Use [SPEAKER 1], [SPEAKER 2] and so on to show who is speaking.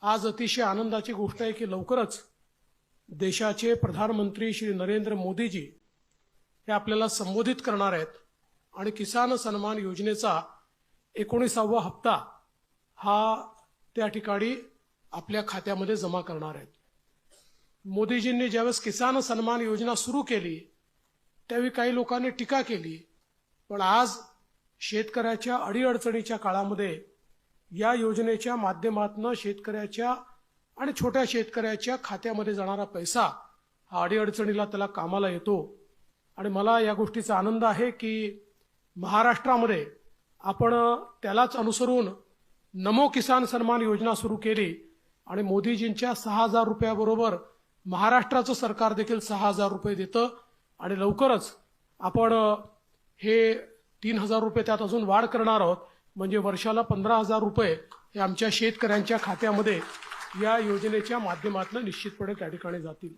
[SPEAKER 1] आज अतिशय आनंदाची गोष्ट आहे की लवकरच देशाचे प्रधानमंत्री श्री नरेंद्र मोदीजी हे आपल्याला संबोधित करणार आहेत आणि किसान सन्मान योजनेचा 19वा हप्ता हा त्या ठिकाणी आपल्या खात्यामध्ये जमा करणार आहेत। मोदीजींनी ज्यावेळेस किसान सन्मान योजना सुरू केली त्यावेळी काही लोकांनी टीका केली, पण आज शेतकऱ्याच्या अडीअडचणीच्या काळामध्ये या योजनेच्या माध्यमातून शेतकऱ्याच्या आणि छोट्या शेतकऱ्याच्या खात्यामध्ये जाणारा पैसा हा अडीअडचणीला त्याला कामाला येतो। आणि मला या गोष्टीचा आनंद आहे की महाराष्ट्रामध्ये आपण त्यालाच अनुसरून नमो किसान सन्मान योजना सुरू केली आणि मोदीजींच्या 6,000 रुपयाबरोबर महाराष्ट्राचं सरकार देखील 6,000 रुपये देतं आणि लवकरच आपण हे 3,000 रुपये त्यात अजून वाढ करणार आहोत, म्हणजे वर्षाला 15,000 रुपये हे आमच्या शेतकऱ्यांच्या खात्यामध्ये या योजनेच्या माध्यमातून निश्चितपणे त्या ठिकाणी जातील।